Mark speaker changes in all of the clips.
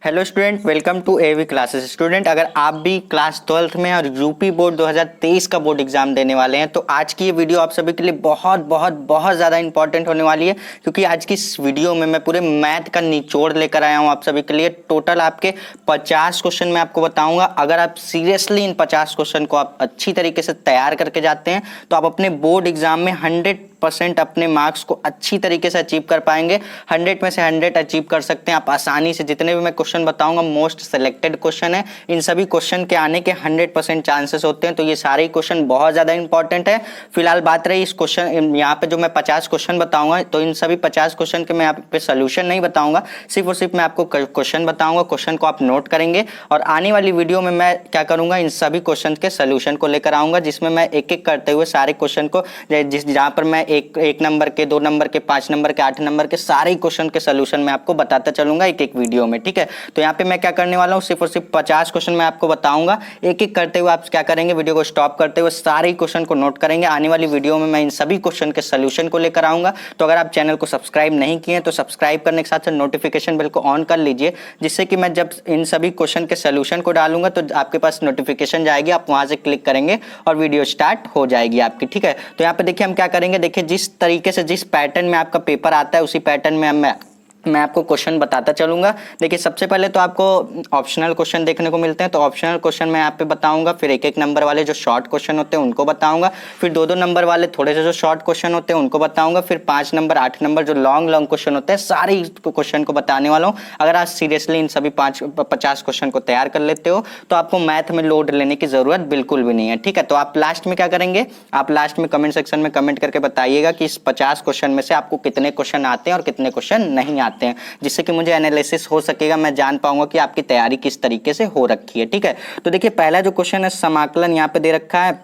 Speaker 1: Hello student, welcome to AV classes. Student, अगर आप भी क्लास 12th में और यूपी बोर्ड 2023 का बोर्ड एग्जाम देने वाले हैं तो आज की ये वीडियो आप सभी के लिए बहुत बहुत बहुत ज़्यादा इंपॉर्टेंट होने वाली है, क्योंकि आज की इस वीडियो में मैं पूरे मैथ का निचोड़ लेकर आया हूँ आप सभी के लिए। टोटल आपके 50 क्वेश्चन मैं आपको बताऊंगा। अगर आप सीरियसली इन 50 क्वेश्चन को आप अच्छी तरीके से तैयार करके जाते हैं तो आप अपने बोर्ड एग्जाम में 100% अपने मार्क्स को अच्छी तरीके से अचीव कर पाएंगे। 100 में से 100 अचीव कर सकते हैं आप आसानी से। जितने भी मैं क्वेश्चन बताऊंगा मोस्ट सिलेक्टेड क्वेश्चन है, इन सभी क्वेश्चन के आने के 100% चांसेस होते हैं, तो ये सारे क्वेश्चन बहुत ज्यादा इंपॉर्टेंट है। फिलहाल बात रही इस क्वेश्चन, यहाँ पे जो मैं 50 क्वेश्चन बताऊंगा तो इन सभी 50 क्वेश्चन के मैं यहाँ पे सोल्यूशन नहीं बताऊंगा, सिर्फ और सिर्फ मैं आपको क्वेश्चन बताऊंगा। क्वेश्चन को आप नोट करेंगे और आने वाली वीडियो में मैं क्या करूंगा, इन सभी क्वेश्चन के सोल्यूशन को लेकर आऊंगा, जिसमें मैं एक एक करते हुए सारे क्वेश्चन को जहां पर मैं एक नंबर के, 2 नंबर के, 5 नंबर के, 8 नंबर के सारे क्वेश्चन के सोल्यूशन मैं आपको बताता चलूंगा एक एक वीडियो में। ठीक है, तो यहाँ पे मैं क्या करने वाला हूँ, सिर्फ और सिर्फ 50 क्वेश्चन मैं आपको बताऊंगा। एक एक करते हुए आप क्या करेंगे, वीडियो को स्टॉप करते हुए सारे क्वेश्चन को नोट करेंगे। आने वाली वीडियो में मैं इन सभी क्वेश्चन के सोल्यूशन को लेकर आऊंगा। तो अगर आप चैनल को सब्सक्राइब नहीं किए तो सब्सक्राइब करने के साथ साथ नोटिफिकेशन बेल को ऑन कर लीजिए, जिससे कि मैं जब इन सभी क्वेश्चन के सोल्यूशन को डालूंगा तो आपके पास नोटिफिकेशन जाएगी, आप वहां से क्लिक करेंगे और वीडियो स्टार्ट हो जाएगी आपकी। ठीक है, तो यहाँ पे देखिए हम क्या करेंगे, देखिए जिस तरीके से जिस पैटर्न में आपका पेपर आता है उसी पैटर्न में मैं आपको क्वेश्चन बताता चलूंगा। देखिए सबसे पहले तो आपको ऑप्शनल क्वेश्चन देखने को मिलते हैं, तो ऑप्शनल क्वेश्चन मैं यहाँ पे बताऊंगा। फिर एक एक नंबर वाले जो शॉर्ट क्वेश्चन होते हैं उनको बताऊंगा। फिर 2-2 नंबर वाले थोड़े से जो शॉर्ट क्वेश्चन होते हैं उनको बताऊंगा। फिर 5 नंबर 8 नंबर जो लॉन्ग लॉन्ग क्वेश्चन होते हैं सारे क्वेश्चन को बताने वाला हूँ। अगर आप सीरियसली इन सभी 50 क्वेश्चन को तैयार कर लेते हो तो आपको मैथ में लोड लेने की जरूरत बिल्कुल भी नहीं है। ठीक है, तो आप लास्ट में क्या करेंगे, आप लास्ट में कमेंट सेक्शन में कमेंट करके बताइएगा कि इस 50 क्वेश्चन में से आपको कितने क्वेश्चन आते हैं और कितने क्वेश्चन नहीं आते हैं, जिससे कि मुझे एनालिसिस हो सकेगा, मैं जान पाऊंगा कि आपकी तैयारी किस तरीके से हो रखी है। ठीक है, तो देखिए पहला जो क्वेश्चन है, समाकलन यहाँ पे दे रखा है,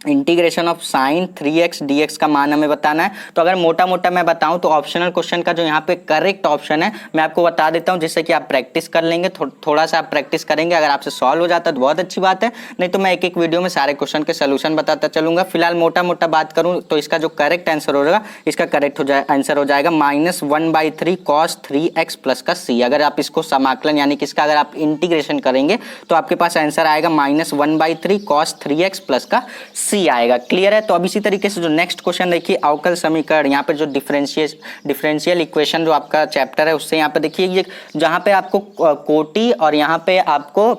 Speaker 1: integration of sine 3x dx का मान हमें बताना है। तो अगर मोटा मोटा मैं बताऊं तो ऑप्शनल क्वेश्चन का जो यहाँ पे करेक्ट ऑप्शन है मैं आपको बता देता हूं, जिससे कि आप प्रैक्टिस कर लेंगे। थोड़ा सा आप प्रैक्टिस करेंगे, अगर आपसे सॉल्व हो जाता है तो बहुत अच्छी बात है, नहीं तो मैं एक एक वीडियो में सारे क्वेश्चन के सोल्यूशन बताता चलूंगा। फिलहाल मोटा मोटा बात करूं तो इसका जो करेक्ट आंसर हो जाएगा, इसका करेक्ट आंसर हो जाएगा -1/3 cos 3x प्लस का c। अगर आप इसको समाकलन यानी कि इसका अगर आप इंटीग्रेशन करेंगे तो आपके पास आंसर आएगा -1/3 cos 3x प्लस का c आएगा। क्लियर है, तो अब इसी तरीके से जो नेक्स्ट क्वेश्चन देखिए, अवकल समीकरण, यहाँ पे जो डिफरेंशियल इक्वेशन जो आपका चैप्टर है उससे यहाँ पे देखिए ये जहाँ पे आपको कोटि और यहाँ पे आपको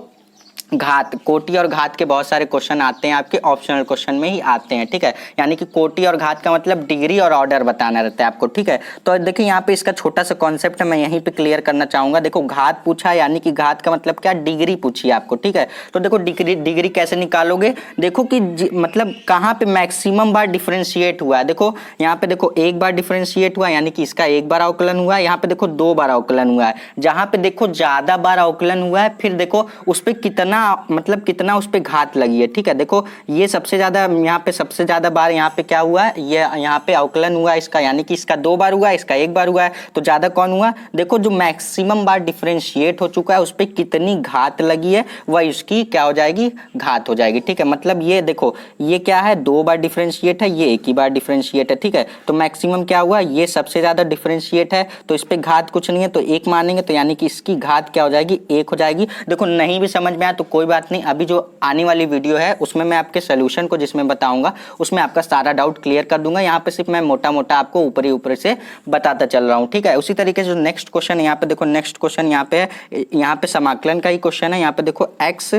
Speaker 1: घात, कोटि और घात के बहुत सारे क्वेश्चन आते हैं, आपके ऑप्शनल क्वेश्चन में ही आते हैं। ठीक है, यानी कि कोटि और घात का मतलब डिग्री और ऑर्डर बताना रहता है आपको। ठीक है, तो देखिए यहाँ पे इसका छोटा सा कॉन्सेप्ट है, मैं यहीं पे क्लियर करना चाहूंगा। देखो घात पूछा है, यानी कि घात का मतलब क्या, डिग्री पूछी है आपको। ठीक है, तो देखो डिग्री कैसे निकालोगे, देखो कि मतलब कहाँ पे मैक्सिमम बार डिफरेंशिएट हुआ है। देखो यहाँ पे देखो एक बार डिफरेंशिएट हुआ यानी कि इसका एक बार अवकलन हुआ है, यहाँ पे देखो 2 बार अवकलन हुआ है। जहां पे देखो ज्यादा बार अवकलन हुआ है फिर देखो उस पर कितना मतलब कितना उस पे घात लगी है। ठीक है, देखो ये सबसे ज्यादा, यहाँ पे सबसे ज्यादा बार यहाँ पे क्या हुआ है, ये यहाँ पे अवकलन हुआ इसका, यानी कि इसका 2 बार हुआ है, इसका 1 बार हुआ है, तो ज्यादा कौन हुआ, देखो जो मैक्सिमम बार डिफरेंशिएट हो चुका है उस पे कितनी घात लगी है वह इसकी क्या हो जाएगी, घात हो जाएगी। ठीक है, मतलब ये देखो ये क्या है, 2 बार डिफरेंशिएट है, ये 1 ही बार डिफरेंशिएट है। ठीक है, तो मैक्सिमम क्या हुआ, ये सबसे ज्यादा डिफरेंशिएट है तो इस पे घात कुछ नहीं है तो 1 मानेंगे, तो यानी कि इसकी घात क्या हो जाएगी, 1 हो जाएगी। देखो नहीं भी समझ में आया तो कोई बात नहीं, अभी जो आने वाली वीडियो है उसमें मैं आपके सोल्यूशन को जिसमें बताऊंगा उसमें आपका सारा डाउट क्लियर कर दूंगा। यहाँ पे सिर्फ मैं मोटा मोटा आपको ऊपर से बताता चल रहा हूँ। ठीक है, उसी तरीके से जो नेक्स्ट क्वेश्चन यहाँ पे देखो, नेक्स्ट क्वेश्चन यहाँ पे समाकलन का ही क्वेश्चन है। यहाँ पे देखो x,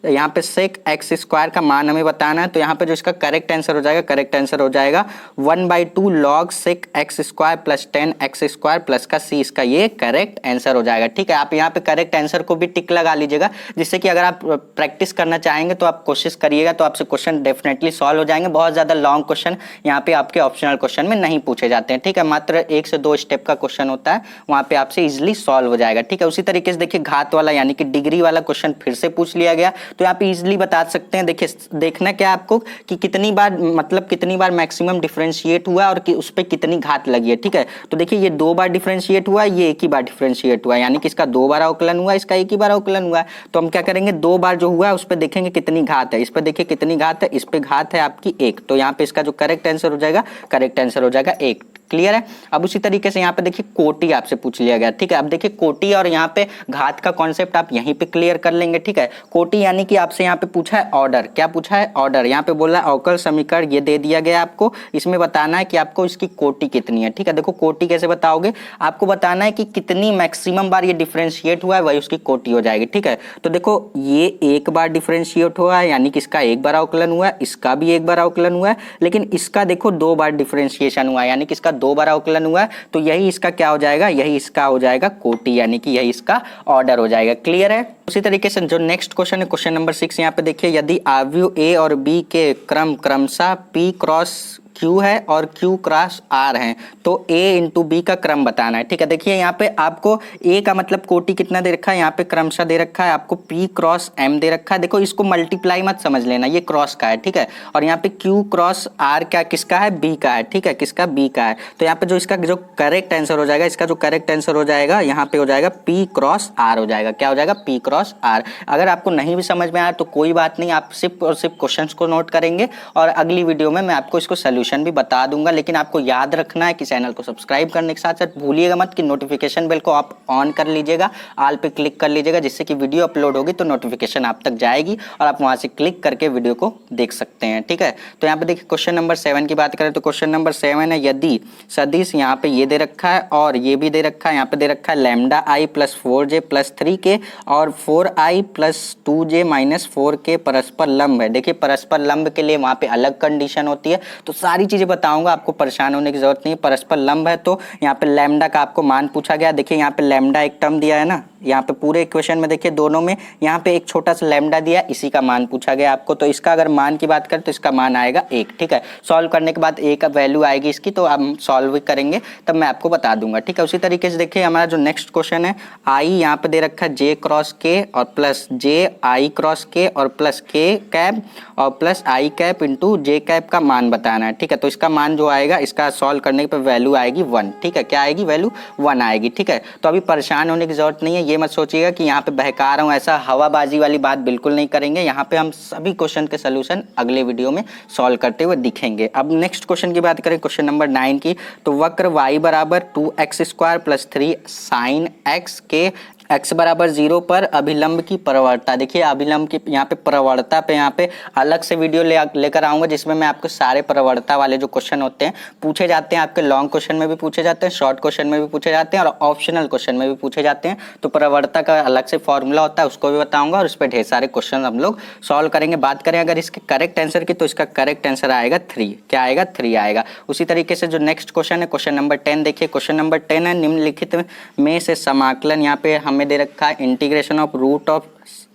Speaker 1: यहाँ पे sec x स्क्वायर का मान हमें बताना है, तो यहाँ पे जो इसका करेक्ट आंसर हो जाएगा, करेक्ट आंसर हो जाएगा 1/2 log sec x square plus 10x square plus का c, इसका ये करेक्ट आंसर हो जाएगा। ठीक है, आप यहाँ पे करेक्ट आंसर को भी टिक लगा लीजिएगा, जिससे कि अगर आप प्रैक्टिस करना चाहेंगे तो आप कोशिश करिएगा तो आपसे क्वेश्चन डेफिनेटली सॉल्व हो जाएंगे। बहुत ज्यादा लॉन्ग क्वेश्चन यहाँ पे आपके ऑप्शनल क्वेश्चन में नहीं पूछे जाते हैं। ठीक है, मात्र 1 से 2 स्टेप का क्वेश्चन होता है, वहां पे आपसे इजिली सॉल्व हो जाएगा। ठीक है, उसी तरीके से देखिए घात वाला यानी कि डिग्री वाला क्वेश्चन फिर से पूछ लिया गया, तो आप इजिली बता सकते हैं। देखिए देखना क्या आपको कि कितनी बार मतलब कितनी बार मैक्सिमम डिफरेंशिएट हुआ और कि उस पर कितनी घात लगी है। ठीक है, तो देखिए ये 2 बार डिफरेंशिएट हुआ, ये 1 ही बार डिफरेंशिएट हुआ, यानी कि इसका 2 बार अवकलन हुआ, इसका 1 ही बार अवकलन हुआ है। तो हम क्या करेंगे, 2 बार जो हुआ है उस पर देखेंगे कितनी घात है, इस पर देखिए कितनी घात है, इस पे घात है आपकी 1, तो यहाँ पे इसका जो करेक्ट आंसर हो जाएगा, करेक्ट आंसर हो जाएगा 1। क्लियर है। अब उसी तरीके से यहाँ पे देखिए कोटि आपसे पूछ लिया गया, ठीक है। अब देखिए कोटि और यहाँ पे घात का कॉन्सेप्ट आप यहीं पे क्लियर कर लेंगे, ठीक है। कोटि यानी कि आपसे यहाँ पे पूछा है ऑर्डर, क्या पूछा है ऑर्डर, यहाँ पे बोल रहा है अवकल समीकरण ये दे दिया गया आपको, इसमें बताना है कि आपको इसकी कोटि कितनी है, ठीक है। देखो कोटि कैसे बताओगे, आपको बताना है कि कितनी मैक्सिमम बार ये डिफरेंशिएट हुआ है वही उसकी कोटि हो जाएगी, ठीक है। तो देखो ये एक बार डिफरेंशिएट हुआ है यानी कि इसका एक बार अवकलन हुआ है, इसका भी एक बार अवकलन हुआ है, लेकिन इसका देखो 2 बार डिफरेंशिएशन हुआ है यानी कि इसका 2 बार अवकलन हुआ है, तो यही इसका क्या हो जाएगा, यही इसका हो जाएगा कोटि, यानी कि यही इसका ऑर्डर हो जाएगा। क्लियर है। उसी तरीके से जो नेक्स्ट क्वेश्चन है क्वेश्चन नंबर 6, यहाँ पे देखिए यदि आव्यूह ए और बी के क्रम क्रमशः P क्रॉस Q है और Q क्रॉस R है तो A इंटू बी का क्रम बताना है, ठीक है। देखिए यहाँ पे आपको A का मतलब कोटि कितना दे रखा है, यहाँ पे क्रमशः दे रखा है, आपको P क्रॉस M दे रखा है। देखो इसको मल्टीप्लाई मत समझ लेना, ये क्रॉस का है, ठीक है। और यहाँ पे Q क्रॉस R क्या किसका है, B का है, ठीक है, किसका, B का है। तो यहाँ पे जो इसका जो करेक्ट आंसर हो जाएगा, इसका जो करेक्ट आंसर हो जाएगा यहाँ पे हो जाएगा P क्रॉस R हो जाएगा, क्या हो जाएगा, P क्रॉस R। अगर आपको नहीं भी समझ में आया तो कोई बात नहीं, आप सिर्फ और सिर्फ क्वेश्चन को नोट करेंगे और अगली वीडियो में मैं आपको इसको सोल्यूशन भी बता दूंगा। लेकिन आपको याद रखना है कि चैनल को सब्सक्राइब करने के साथ साथ भूलिएगा मत कि नोटिफिकेशन बेल को आप ऑन कर लीजिएगा, ऑल पे क्लिक कर लीजिएगा, जिससे कि वीडियो अपलोड होगी तो नोटिफिकेशन आप तक जाएगी और आप वहां से क्लिक करके वीडियो को देख सकते हैं, ठीक है। तो यहाँ पे देखिए क्वेश्चन नंबर 7 की बात करें तो क्वेश्चन नंबर 7 है यदि सदिश यहाँ पे ये दे रखा है और ये भी दे रखा है, यहाँ पे दे रखा है लैम्डा आई प्लस 4j प्लस 3k और 4i plus 2j minus 4k परस्पर लंब है। देखिए परस्पर लंब के लिए वहां पे अलग कंडीशन होती है, तो सारी चीजें बताऊंगा, आपको परेशान होने की जरूरत नहीं है। परस्पर लंब है तो यहाँ पे लैम्डा का आपको मान पूछा गया, देखिए यहाँ पे लैम्डा एक टर्म दिया है ना, यहाँ पे पूरे इक्वेशन में देखिए दोनों में यहाँ पे एक छोटा सा लैम्डा दिया, इसी का मान पूछा गया आपको। तो इसका अगर मान की बात करें तो इसका मान आएगा 1, ठीक है। सॉल्व करने के बाद a का वैल्यू आएगी इसकी, तो हम सॉल्व करेंगे तब मैं आपको बता दूंगा, ठीक है। उसी तरीके से देखिए हमारा जो नेक्स्ट क्वेश्चन है i यहाँ पे दे रखा है j क्रॉस k और plus j i cross k और प्लस k कैप और plus i cap into j cap का मान बताना है, ठीक है। तो इसका मान जो आएगा इसका सॉल्व करने पे वैल्यू आएगी 1, ठीक है। क्या आएगी, वैल्यू 1 आएगी, ठीक है। तो अभी परेशान होने की जरूरत नहीं है, ये मत सोचिएगा कि यहाँ पे बहका रहा हूँ, ऐसा हवाबाजी वाली बात बिल्कुल नहीं करेंगे। यहाँ पे हम सभी क्वेश्चन के सोल्यूशन अगले वीडियो में सॉल्व करते हुए दिखेंगे। अब नेक्स्ट क्वेश्चन की बात करें क्वेश्चन नंबर 9 की, तो वक्र y बराबर 2x square plus 3 sine x के x बराबर 0 पर अभिलंब की प्रवणता। देखिए अभिलंब की यहाँ पे प्रवणता पे यहाँ पे अलग से वीडियो लेकर आऊंगा, जिसमें मैं आपको सारे प्रवणता वाले जो क्वेश्चन होते हैं पूछे जाते हैं, आपके लॉन्ग क्वेश्चन में भी पूछे जाते हैं, शॉर्ट क्वेश्चन में भी पूछे जाते हैं और ऑप्शनल क्वेश्चन में भी पूछे जाते हैं। तो प्रवणता का अलग से फॉर्मूला होता है, उसको भी बताऊंगा और उस पर ढेर सारे क्वेश्चन हम लोग सॉल्व करेंगे। बात करें अगर इसके करेक्ट आंसर की तो इसका करेक्ट आंसर आएगा 3, क्या आएगा, 3 आएगा। उसी तरीके से जो नेक्स्ट क्वेश्चन है क्वेश्चन नंबर 10 देखिए, क्वेश्चन नंबर 10 है निम्नलिखित में से समाकलन, यहाँ पे हमें दे रखा है integration of root of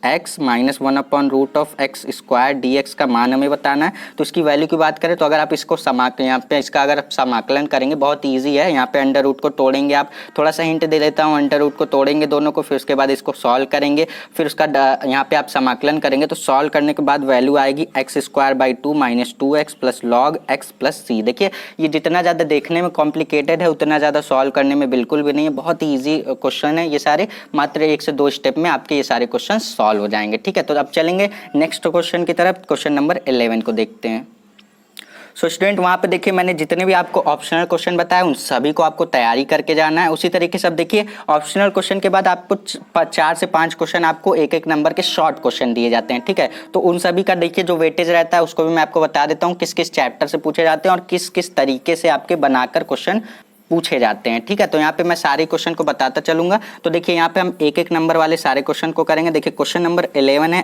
Speaker 1: x minus 1 upon root of x square dx का मान हमें बताना है। तो इसकी वैल्यू की बात करें तो अगर आप इसको यहाँ पे इसका अगर आप समाकलन करेंगे बहुत इजी है, यहाँ पे अंडर रूट को तोड़ेंगे, आप थोड़ा सा हिंट दे देता हूँ, अंडर रूट को तोड़ेंगे दोनों को, फिर उसके बाद इसको सॉल्व करेंगे, फिर उसका यहाँ पे आप समाकलन करेंगे तो सॉल्व करने के बाद वैल्यू आएगी x square by 2 minus 2x plus log x plus c। देखिए ये जितना ज़्यादा देखने में कॉम्प्लिकेटेड है उतना ज़्यादा सॉल्व करने में बिल्कुल भी नहीं है, बहुत ही ईजी क्वेश्चन है ये सारे, मात्र 1 से 2 स्टेप में आपके ये सारे क्वेश्चन सॉल्व हो जाएंगे, ठीक है। तो अब चलेंगे नेक्स्ट क्वेश्चन की तरफ, क्वेश्चन नंबर 11 को देखते हैं। सो स्टूडेंट वहाँ पे देखिए मैंने जितने भी आपको ऑप्शनल क्वेश्चन बताए उन सभी को आपको तैयारी करके जाना है। उसी तरीके से अब देखिए ऑप्शनल क्वेश्चन के बाद आपको 4 से 5 क्वेश्चन आपको एक नंबर के शॉर्ट क्वेश्चन दिए जाते हैं, ठीक है। तो उन सभी का देखिए जो वेटेज रहता है उसको भी मैं आपको बता देता हूँ, किस किस चैप्टर से पूछे जाते हैं और किस किस तरीके से आपके बनाकर क्वेश्चन पूछे जाते हैं, ठीक है। तो यहाँ पे मैं सारे क्वेश्चन को बताता चलूंगा। तो देखिए यहाँ पे हम एक नंबर वाले सारे क्वेश्चन को करेंगे। देखिए क्वेश्चन नंबर 11 है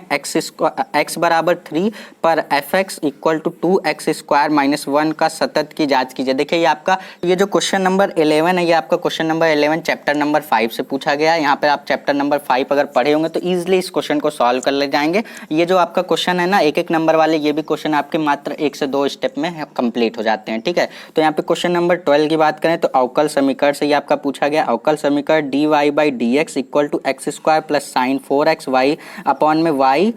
Speaker 1: x बराबर 3 पर fx equal to 2x square minus 1 का सतत की जांच कीजिए। देखिए ये आपका ये जो क्वेश्चन नंबर 11 है ये आपका क्वेश्चन नंबर 11 चैप्टर नंबर 5 से पूछा गया है। यहाँ पे आप चैप्टर नंबर 5 अगर पढ़े होंगे तो ईजिली इस क्वेश्चन को सॉल्व कर ले जाएंगे। ये जो आपका क्वेश्चन है ना एक नंबर वाले, ये भी क्वेश्चन आपके मात्र 1 से 2 स्टेप में कंप्लीट हो जाते हैं, ठीक है। तो यहाँ पे क्वेश्चन नंबर 12 की बात करें तो अवकल समीकरण से ये आपका पूछा गया। अवकल समीकरण dy by d x equal to x square plus sine 4x y upon में y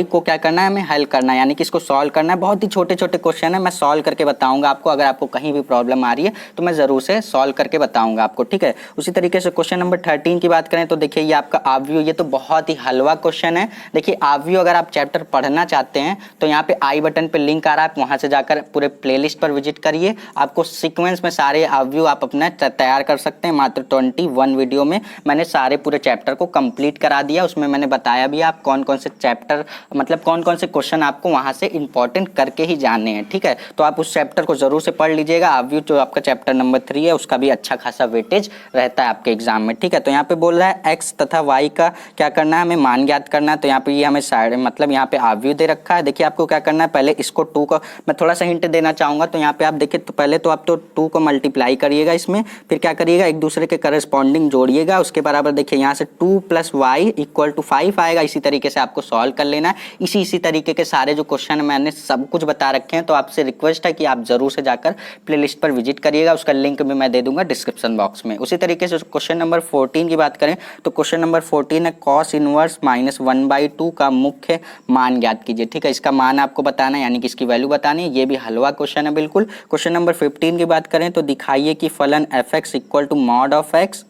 Speaker 1: को क्या करना है, हमें हल करना है, यानी कि इसको सॉल्व करना है। बहुत ही छोटे छोटे क्वेश्चन है, मैं सॉल्व करके बताऊंगा आपको। अगर आपको कहीं भी प्रॉब्लम आ रही है तो मैं जरूर से सॉल्व करके बताऊंगा आपको, ठीक है। उसी तरीके से क्वेश्चन नंबर 13 की बात करें तो देखिए ये आपका आव्यूह, ये तो बहुत ही हलवा क्वेश्चन है। देखिए आव्यूह अगर आप चैप्टर पढ़ना चाहते हैं तो यहाँ पे आई बटन पे लिंक आ रहा है, आप वहां से जाकर पूरे प्लेलिस्ट पर विजिट करिए। आपको सीक्वेंस में सारे आव्यूह आप अपना तैयार कर सकते हैं। मात्र 21 वीडियो में मैंने सारे पूरे चैप्टर को कंप्लीट करा दिया। उसमें मैंने बताया भी आप कौन कौन से चैप्टर, मतलब कौन कौन से क्वेश्चन आपको वहां से इंपॉर्टेंट करके ही जानने हैं, ठीक है। तो आप उस चैप्टर को जरूर से पढ़ लीजिएगा। आव्यूह जो आपका चैप्टर नंबर 3 है उसका भी अच्छा खासा वेटेज रहता है आपके एग्जाम में, ठीक है। तो यहाँ पे बोल रहा है एक्स तथा वाई का क्या करना है, हमें मान ज्ञात करना है। तो यहाँ पे ये हमें साइड मतलब यहाँ पे आव्यूह दे रखा है। देखिए आपको क्या करना है, पहले इसको 2 को मैं थोड़ा सा हिंट देना चाहूंगा। तो यहाँ पे आप देखिए तो पहले तो आप तो 2 को मल्टीप्लाई करिएगा इसमें, फिर क्या करिएगा एक दूसरे के करस्पॉन्डिंग जोड़िएगा, उसके बराबर देखिए यहाँ से 2 + y = 5 आएगा। इसी तरीके से आपको सॉल्व कर लेना है। इसी तरीके के सारे जो क्वेश्चन मैंने सब कुछ बता रखे हैं। तो आपसे रिक्वेस्ट है कि आप जरूर से जाकर प्लेलिस्ट पर विजिट करिएगा, उसका लिंक भी मैं दे दूंगा डिस्क्रिप्शन बॉक्स में। उसी तरीके से क्वेश्चन नंबर 14 की बात करें तो क्वेश्चन नंबर 14 है cos इनवर्स -1/2 का मुख्य मान ज्ञात कीजिए, ठीक है। इसका मान आपको बताना है, यानी कि इसकी वैल्यू बतानी है। ये भी हलवा क्वेश्चन है बिल्कुल। क्वेश्चन नंबर 15 की बात करें तो दिखाइए कि फलन f(x) = mod of x,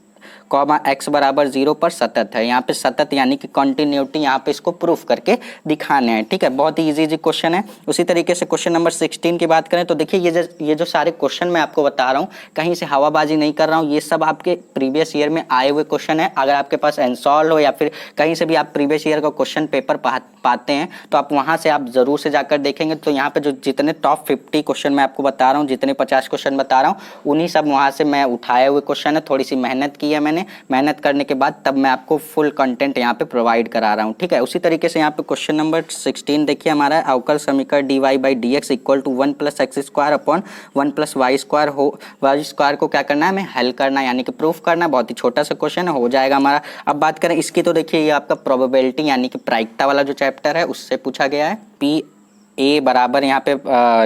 Speaker 1: x बराबर 0 पर सतत है। यहाँ पे सतत यानी कि कंटिन्यूटी यहाँ पे इसको प्रूफ करके दिखाने हैं, ठीक है। बहुत ही इजी क्वेश्चन है। उसी तरीके से क्वेश्चन नंबर 16 की बात करें तो देखिए ये जो सारे क्वेश्चन मैं आपको बता रहा हूँ, कहीं से हवाबाजी नहीं कर रहा हूँ। ये सब आपके प्रीवियस ईयर में आए हुए क्वेश्चन है। अगर आपके पास एनसॉल्व हो या फिर कहीं से भी आप प्रीवियस ईयर का क्वेश्चन पेपर पाते हैं तो आप वहाँ से आप जरूर से जाकर देखेंगे। तो यहाँ पे जो जितने टॉप 50 क्वेश्चन मैं आपको बता रहा हूँ, जितने 50 क्वेश्चन बता रहा हूँ, उन्हीं सब वहाँ से मैं उठाए हुए क्वेश्चन है। थोड़ी सी मेहनत की है मैंने, मेहनत करने के बाद तब मैं आपको फुल कंटेंट यहाँ पे प्रोवाइड करा रहा हूँ, ठीक है। उसी तरीके से यहाँ पे क्वेश्चन नंबर 16 देखिए हमारा अवकल समीकरण dy by d x equal to 1 + x² upon 1 + y² को क्या करना है, हमें हल करना है, यानी कि प्रूफ करना है। बहुत ही छोटा सा क्वेश्चन हो जाएगा हमारा। अब बात करें इसकी तो देखिए ये आपका प्रोबेबिलिटी यानी कि प्रायिकता वाला जो चैप्टर है उससे पूछा गया है। a बराबर यहाँ पे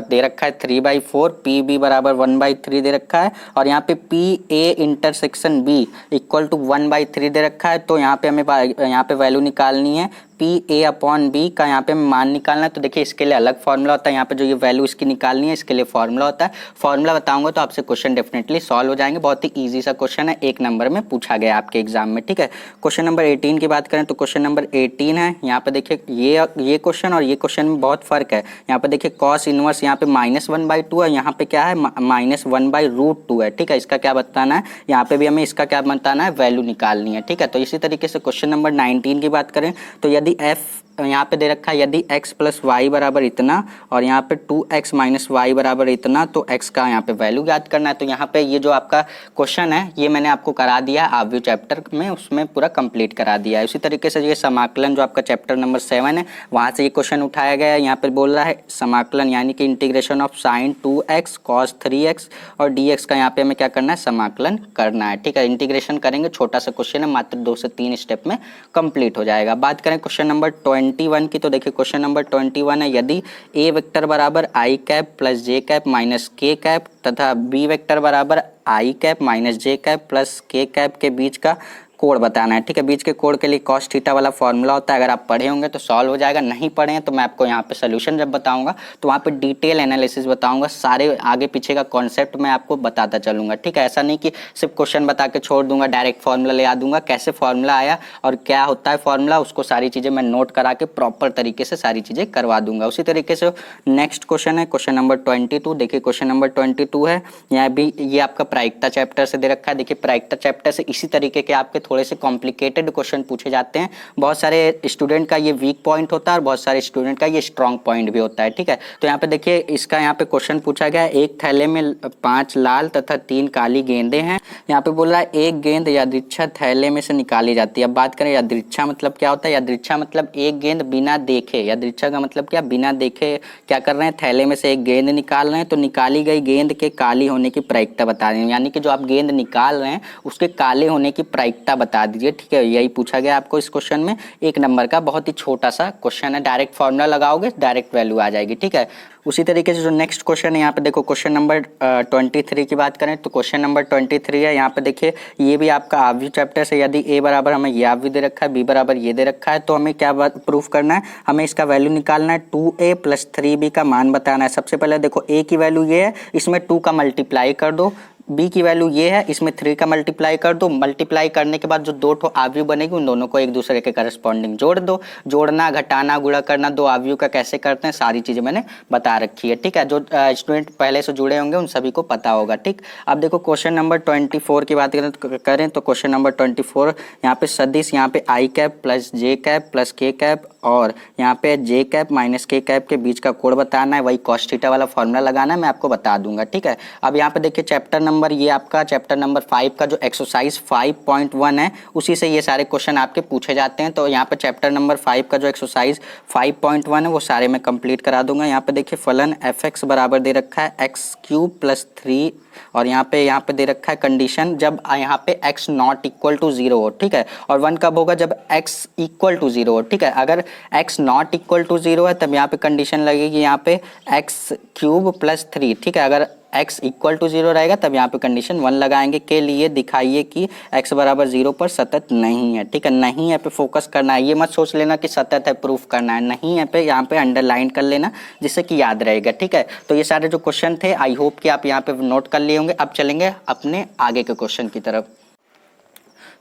Speaker 1: दे रखा है 3/4, pb बराबर 1/3 दे रखा है, और यहाँ पे pa इंटरसेक्शन b = 1/3 दे रखा है। तो यहाँ पे हमें यहाँ पे वैल्यू निकालनी है PA/B का, यहाँ पे मान निकालना है। तो देखिए इसके लिए अलग फॉर्मूला होता है। यहाँ पे जो ये वैल्यू इसकी निकालनी है इसके लिए फॉर्मूला होता है। फॉर्मूला बताऊंगा तो आपसे क्वेश्चन डेफिनेटली सॉल्व हो जाएंगे। बहुत ही इजी सा क्वेश्चन है, 1 नंबर में पूछा गया आपके एग्जाम में, ठीक है। क्वेश्चन नंबर 18 की बात करें तो क्वेश्चन नंबर 18 है। यहाँ पे देखिए ये क्वेश्चन और ये क्वेश्चन में बहुत फर्क है। यहाँ पे देखिए cos इनवर्स यहाँ पे -1/2 है, यहाँ पे क्या है -1/√2 है, ठीक है। इसका क्या बताना है, यहाँ पे भी हमें इसका क्या बताना है, वैल्यू निकालनी है, ठीक है। तो इसी तरीके से क्वेश्चन नंबर 19 की बात करें तो यदि f यहाँ पे दे रखा है, यदि x + y बराबर इतना और यहाँ पे 2x - y बराबर इतना, तो x का यहाँ पे वैल्यू ज्ञात करना है। तो यहाँ पे ये जो आपका क्वेश्चन है ये मैंने आपको करा दिया है आव्यूह चैप्टर में, उसमें पूरा कंप्लीट करा दिया है। उसी तरीके से ये समाकलन जो आपका चैप्टर नंबर 7 है वहाँ से ये क्वेश्चन उठाया गया है। यहाँ पे बोल रहा है समाकलन यानी कि integration of sin 2x cos 3x और dx का यहाँ पे हमें क्या करना है, समाकलन करना है, ठीक है। इंटीग्रेशन करेंगे, छोटा सा क्वेश्चन है, मात्र 2 से 3 स्टेप में कंप्लीट हो जाएगा। बात करें क्वेश्चन नंबर 21 की तो देखिए क्वेश्चन नंबर 21 है, यदि a वेक्टर बराबर i cap plus j cap minus k cap तथा b वेक्टर बराबर i cap minus j cap plus k cap के बीच का कोण बताना है, ठीक है। बीच के कोण के लिए cos थीटा वाला फॉर्मूला होता है। अगर आप पढ़े होंगे तो सॉल्व हो जाएगा, नहीं पढ़े हैं तो मैं आपको यहाँ पे सोल्यूशन जब बताऊंगा तो वहाँ पे डिटेल एनालिसिस बताऊंगा, सारे आगे पीछे का कॉन्सेप्ट मैं आपको बताता चलूंगा, ठीक है। ऐसा नहीं कि सिर्फ क्वेश्चन बता के छोड़ दूंगा, डायरेक्ट फॉर्मूला ले आ दूंगा। कैसे फॉर्मूला आया और क्या होता है फॉर्मूला, उसको सारी चीज़ें मैं नोट करा के प्रॉपर तरीके से सारी चीज़ें करवा दूंगा। उसी तरीके से नेक्स्ट क्वेश्चन है क्वेश्चन नंबर 22। देखिए क्वेश्चन नंबर 22 है, यहाँ भी ये आपका प्रायिकता चैप्टर से दे रखा है। देखिए प्रायिकता चैप्टर से इसी तरीके के आपके थोड़े से कॉम्प्लिकेटेड क्वेश्चन पूछे जाते हैं। बहुत सारे स्टूडेंट का ये वीक पॉइंट होता है और बहुत सारे स्टूडेंट का ये स्ट्रॉन्ग पॉइंट भी होता है, ठीक है। तो यहाँ पे देखिए इसका यहाँ पे क्वेश्चन पूछा गया है, एक थैले में 5 लाल तथा 3 काली गेंदें हैं। यहाँ पे बोल रहा है एक गेंद यादृच्छा थैले में से निकाली जाती है। अब बात करें यादृच्छा मतलब क्या होता है, यादृच्छा मतलब एक गेंद बिना देखे, यादृच्छा का मतलब क्या, बिना देखे क्या कर रहे हैं, थैले में से एक गेंद निकाल रहे हैं। तो निकाली गई गेंद के काली होने की प्रायिकता बता रहे हैं, यानी कि जो आप गेंद निकाल रहे हैं उसके काले होने की प्रायिकता बता दीजिए, ठीक है। यही पूछा गया आपको इस क्वेश्चन में, 1 नंबर का बहुत ही छोटा सा क्वेश्चन है, डायरेक्ट फॉर्मूला लगाओगे डायरेक्ट वैल्यू आ जाएगी, ठीक है। उसी तरीके से जो नेक्स्ट क्वेश्चन है यहाँ पे देखो, क्वेश्चन नंबर 23 की बात करें तो क्वेश्चन नंबर 23 है। यहाँ पे देखिए ये भी आपका आव्यू चैप्टर से, यदि a बराबर हमें ये आव्यू दे रखा है, b बराबर ये दे रखा है, तो हमें क्या प्रूफ करना है, हमें इसका वैल्यू निकालना है। 2a + 3b का मान बताना है। सबसे पहले देखो a की वैल्यू ये है, इसमें 2 का मल्टीप्लाई कर दो, b की वैल्यू ये है, इसमें 3 का मल्टीप्लाई कर दो। मल्टीप्लाई करने के बाद जो 2 ठो आव्यू बनेगी उन दोनों को एक दूसरे के करस्पॉन्डिंग जोड़ दो। जोड़ना, घटाना, गुणा करना 2 आव्यू का कैसे करते हैं सारी चीज़ें मैंने बता रखी है, ठीक है। जो स्टूडेंट पहले से जुड़े होंगे उन सभी को पता होगा, ठीक। अब देखो क्वेश्चन नंबर 24 की बात करें तो क्वेश्चन नंबर 24 यहाँ पे सदिश, यहाँ पे i cap plus j cap plus k cap और यहाँ पे j cap minus k cap के बीच का कोण बताना है। वही cos थीटा वाला फॉर्मूला लगाना है, मैं आपको बता दूंगा, ठीक है। अब यहाँ पे देखिए चैप्टर नंबर, ये आपका चैप्टर नंबर 5 का जो एक्सरसाइज 5.1 है उसी से ये सारे क्वेश्चन आपके पूछे जाते हैं। तो यहाँ पे चैप्टर नंबर 5 का जो एक्सरसाइज 5.1 है वो सारे मैं कंप्लीट करा दूंगा। यहाँ पे देखिए फलन fx बराबर दे रखा है x³ + 3 और यहाँ पे दे रखा है कंडीशन जब यहाँ पे x नॉट इक्वल टू 0 हो, ठीक है। और 1 कब होगा, जब x इक्वल टू 0 हो, ठीक है। अगर x नॉट इक्वल टू 0 है तब यहाँ पे कंडीशन लगेगी यहाँ पे x³ + 3, ठीक है। अगर x इक्वल टू 0 रहेगा तब यहाँ पे कंडीशन 1 लगाएंगे। के लिए दिखाइए कि x बराबर 0 पर सतत नहीं है, ठीक है। नहीं है पे फोकस करना है, ये मत सोच लेना कि सतत है प्रूफ करना है, नहीं है पे यहाँ पे अंडरलाइन कर लेना जिससे कि याद रहेगा, ठीक है। तो ये सारे जो क्वेश्चन थे आई होप कि आप यहाँ पे नोट कर लिए होंगे। अब चलेंगे अपने आगे के क्वेश्चन की तरफ।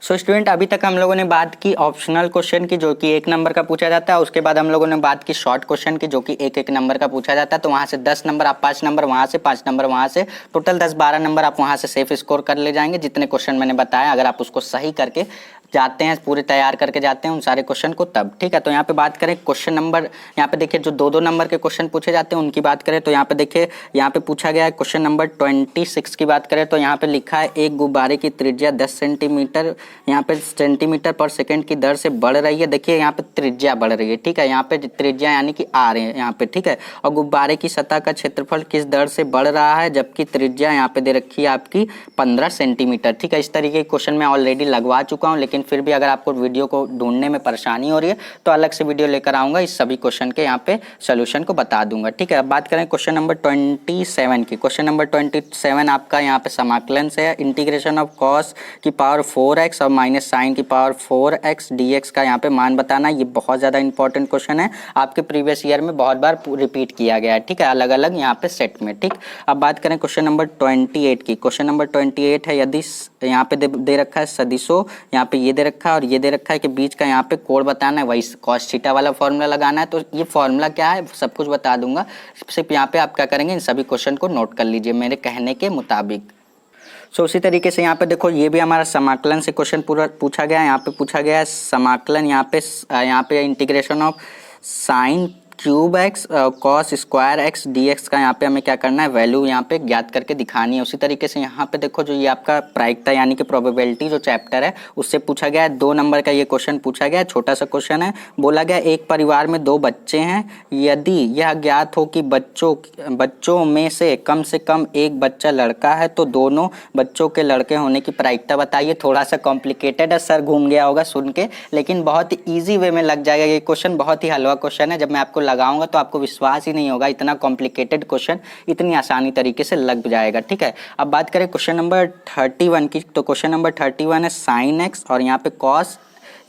Speaker 1: सो स्टूडेंट अभी तक हम लोगों ने बात की ऑप्शनल क्वेश्चन की जो कि 1 नंबर का पूछा जाता है, उसके बाद हम लोगों ने बात की शॉर्ट क्वेश्चन की जो कि 1-1 नंबर का पूछा जाता है। तो वहाँ से 10 नंबर, आप 5 नंबर वहाँ से, 5 नंबर वहाँ से, टोटल 10-12 नंबर आप वहाँ से सेफ स्कोर कर ले जाएंगे। जितने क्वेश्चन मैंने बताया अगर आप उसको सही करके जाते हैं, पूरे तैयार करके जाते हैं उन सारे क्वेश्चन को तब, ठीक है। तो यहाँ पे बात करें क्वेश्चन नंबर, यहाँ पे देखिए जो 2-2 नंबर के क्वेश्चन पूछे जाते हैं उनकी बात करें तो यहाँ पे देखिए यहाँ पे पूछा गया है क्वेश्चन नंबर 26 की बात करें तो यहाँ पे लिखा है एक गुब्बारे की त्रिज्या 10 सेंटीमीटर यहाँ पे सेंटीमीटर पर सेकंड की दर से बढ़ रही है। देखिए यहाँ पे त्रिज्या बढ़ रही है, ठीक है। यहाँ पे त्रिज्या यानी कि आ रहे हैं यहाँ पे, ठीक है। और गुब्बारे की सतह का क्षेत्रफल किस दर से बढ़ रहा है, जबकि त्रिज्या यहाँ पे दे रखी है आपकी 15 सेंटीमीटर, ठीक है। इस तरीके के क्वेश्चन मैं ऑलरेडी लगवा चुका हूँ, लेकिन फिर भी अगर आपको वीडियो को ढूंढने में परेशानी हो रही है तो अलग से वीडियो लेकर आऊंगा, इस सभी क्वेश्चन के यहाँ पे सोल्यूशन को बता दूंगा, ठीक है। अब बात करें क्वेश्चन नंबर 27 की। क्वेश्चन नंबर 27 आपका यहाँ पे समाकलन से है, इंटीग्रेशन ऑफ cos की पावर 4x और माइनस साइन की पावर 4x dx का यहाँ पे मान बताना है। ये बहुत ज़्यादा इंपॉर्टेंट क्वेश्चन है, आपके प्रीवियस ईयर में बहुत बार रिपीट किया गया है, ठीक है, अलग अलग यहाँ पे सेट में, ठीक। अब बात करें क्वेश्चन नंबर 28 की। क्वेश्चन नंबर 28 है, यदि यहाँ पे दे रखा है सदिशों, यहाँ पे ये दे रखा है और ये दे रखा है कि बीच का यहाँ पे कोण बताना है, वही cos थीटा वाला फॉर्मूला लगाना है। तो ये फॉर्मूला क्या है सब कुछ बता दूंगा, सिर्फ यहाँ पे आप क्या करेंगे इन सभी क्वेश्चन को नोट कर लीजिए मेरे कहने के मुताबिक। सो उसी तरीके से यहाँ पे देखो ये भी हमारा समाकलन से क्वेश्चन पूरा पूछा गया है। यहाँ पे पूछा गया है समाकलन, यहाँ पे integration of sine cube x cos square x dx का यहाँ पे हमें क्या करना है, वैल्यू यहाँ पे ज्ञात करके दिखानी है। उसी तरीके से यहाँ पे देखो जो ये आपका प्रायिकता यानी कि प्रोबेबिलिटी जो चैप्टर है उससे पूछा गया है, 2 नंबर का ये क्वेश्चन पूछा गया है, छोटा सा क्वेश्चन है। बोला गया एक परिवार में 2 बच्चे हैं, यदि यह ज्ञात हो कि बच्चों में से कम एक बच्चा लड़का है तो दोनों बच्चों के लड़के होने की प्रायिकता बताइए। थोड़ा सा कॉम्प्लिकेटेड है, सर घूम गया होगा सुन के, लेकिन बहुत ईजी वे में लग जाएगा ये क्वेश्चन, बहुत ही हलवा क्वेश्चन है। जब मैं आपको लगाऊंगा तो आपको विश्वास ही नहीं होगा, इतना कॉम्प्लिकेटेड क्वेश्चन इतनी आसानी तरीके से लग जाएगा, ठीक है। अब बात करें क्वेश्चन नंबर 31 की। तो क्वेश्चन नंबर 31 है साइन एक्स और यहाँ पे कॉस,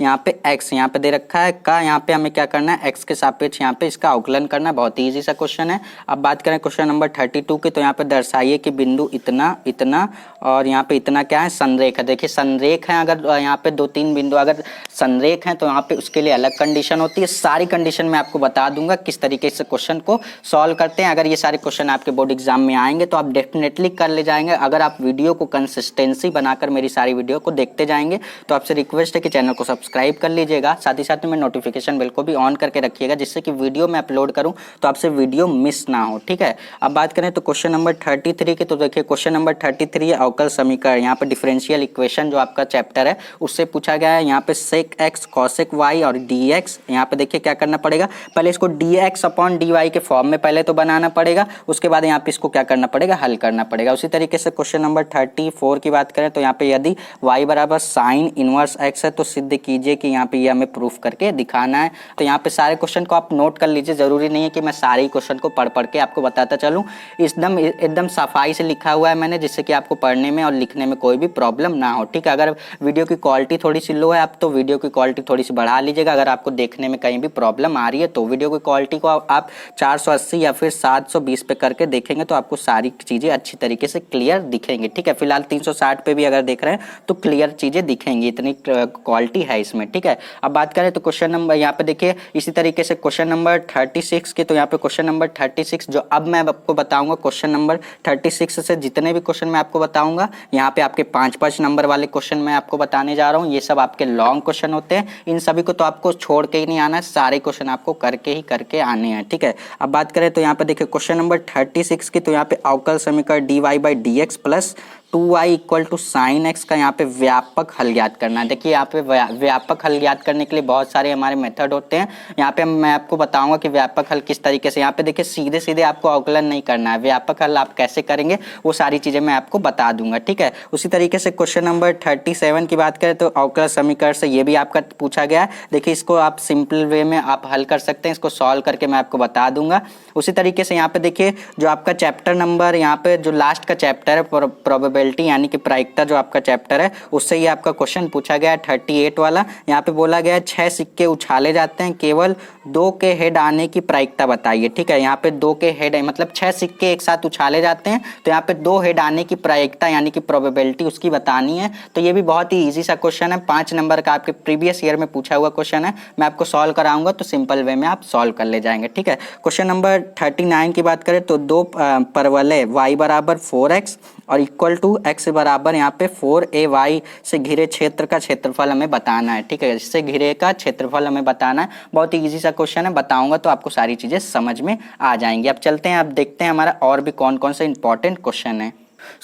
Speaker 1: यहाँ पे x यहाँ पे दे रखा है का, यहाँ पे हमें क्या करना है x के सापेक्ष यहाँ पे इसका अवकलन करना है। बहुत ही ईजी सा क्वेश्चन है। अब बात करें क्वेश्चन नंबर 32 की। तो यहाँ पे दर्शाइए कि बिंदु इतना और यहाँ पे इतना क्या है, संरेख है। देखिए संरेख है, अगर यहाँ पे 2-3 बिंदु अगर संरेख हैं तो यहाँ पे उसके लिए अलग कंडीशन होती है। सारी कंडीशन मैं आपको बता दूंगा किस तरीके से क्वेश्चन को सॉल्व करते हैं। अगर ये सारे क्वेश्चन आपके बोर्ड एग्जाम में आएंगे तो आप डेफिनेटली कर ले जाएंगे। अगर आप वीडियो को कंसिस्टेंसी बनाकर मेरी सारी वीडियो को देखते जाएंगे तो आपसे रिक्वेस्ट है कि चैनल को सब्सक्राइब सब्सक्राइब कर लीजिएगा, साथ ही साथ में नोटिफिकेशन बेल को भी ऑन करके रखिएगा, जिससे कि वीडियो मैं अपलोड करूं तो आपसे वीडियो मिस ना हो। ठीक है, अब बात करें तो क्वेश्चन नंबर 33 की, तो देखिए क्वेश्चन नंबर 33 है अवकल समीकरण। यहाँ पे डिफरेंशियल इक्वेशन जो आपका चैप्टर है उससे पूछा गया है। यहाँ पे सेक एक्स कॉसेक वाई और डी एक्स, यहाँ पे देखिए क्या करना पड़ेगा, पहले इसको d x upon d y के फॉर्म में पहले तो बनाना पड़ेगा, उसके बाद यहाँ पे इसको क्या करना पड़ेगा, हल करना पड़ेगा। उसी तरीके से क्वेश्चन नंबर 34 की बात करें तो यहाँ पे यदि y बराबर साइन इनवर्स x है तो सिद्ध कीजिए कि यहाँ पे ये हमें प्रूफ करके दिखाना है। तो यहाँ पे सारे क्वेश्चन को आप नोट कर लीजिए, जरूरी नहीं है कि मैं सारे ही क्वेश्चन को पढ़ के आपको बताता चलूँ। एकदम सफाई से लिखा हुआ है मैंने, जिससे कि आपको पढ़ने में और लिखने में कोई भी प्रॉब्लम ना हो। ठीक है, अगर वीडियो की क्वालिटी थोड़ी सी लो है आप तो वीडियो की क्वालिटी थोड़ी सी बढ़ा लीजिएगा। अगर आपको देखने में कहीं भी प्रॉब्लम आ रही है तो वीडियो की क्वालिटी को आप 480 या फिर 720 पे करके देखेंगे तो आपको सारी चीज़ें अच्छी तरीके से क्लियर दिखेंगी। ठीक है, फिलहाल 360 पे भी अगर देख रहे हैं तो क्लियर चीज़ें दिखेंगी, इतनी क्वालिटी है इसमें। ठीक है, अब बात करें तो क्वेश्चन नंबर यहाँ पे देखिए इसी तरीके से क्वेश्चन नंबर 36 के, तो यहाँ पे क्वेश्चन नंबर 36 जो अब मैं आपको बताऊंगा, क्वेश्चन नंबर 36 से जितने भी क्वेश्चन मैं आपको बताऊंगा, यहाँ पे आपके 5-5 नंबर वाले क्वेश्चन मैं आपको बताने जा रहा हूँ। ये सब आपके लॉन्ग क्वेश्चन होते हैं, इन सभी को तो आपको छोड़ के ही नहीं आना है, सारे क्वेश्चन आपको करके आने हैं। ठीक है, अब बात करें तो यहाँ पे देखिए क्वेश्चन नंबर 36 की, तो यहाँ पे अवकल समीकरण d y by d x plus 2y equal to sine x का यहाँ पे व्यापक हल ज्ञात करना है। देखिए यहाँ पे व्यापक हल ज्ञात करने के लिए बहुत सारे हमारे मेथड होते हैं। यहाँ पे मैं आपको बताऊंगा कि व्यापक हल किस तरीके से, यहाँ पे देखिए सीधे सीधे आपको अवकलन नहीं करना है, व्यापक हल आप कैसे करेंगे वो सारी चीज़ें मैं आपको बता दूंगा। ठीक है, उसी तरीके से क्वेश्चन नंबर 37 की बात करें तो अवकल समीकरण से ये भी आपका पूछा गया है। देखिए इसको आप सिंपल वे में आप हल कर सकते हैं, इसको सॉल्व करके मैं आपको बता दूंगा। उसी तरीके से यहाँ पे देखिए जो आपका चैप्टर नंबर, यहाँ पे जो लास्ट का चैप्टर है प्रोबेबिलिटी यानी कि प्रायिकता, जो आपका चैप्टर है उससे ये आपका क्वेश्चन पूछा गया है 38 वाला। यहाँ पे बोला गया है 6 सिक्के उछाले जाते हैं, केवल 2 के हेड आने की प्रायिकता बताइए। ठीक है, यहाँ पे 2 के हेड है मतलब 6 सिक्के एक साथ उछाले जाते हैं, तो यहाँ पे 2 हेड आने की प्रायिकता यानी कि प्रोबेबिलिटी उसकी बतानी है। तो ये भी बहुत ही ईजी सा क्वेश्चन है, 5 नंबर का आपके प्रीवियस ईयर में पूछा हुआ क्वेश्चन है। मैं आपको सॉल्व कराऊंगा तो सिंपल वे में आप सॉल्व कर ले जाएंगे। ठीक है, क्वेश्चन नंबर 39 की बात करें तो 2 परवलय y बराबर 4x और इक्वल टू x बराबर यहाँ पे 4ay से घिरे क्षेत्र का क्षेत्रफल हमें बताना है। ठीक है, इससे घिरे का क्षेत्रफल हमें बताना है। बहुत ही इजी सा क्वेश्चन है, बताऊंगा तो आपको सारी चीजें समझ में आ जाएंगी। अब चलते हैं, अब देखते हैं हमारा और भी कौन कौन से इंपॉर्टेंट क्वेश्चन है।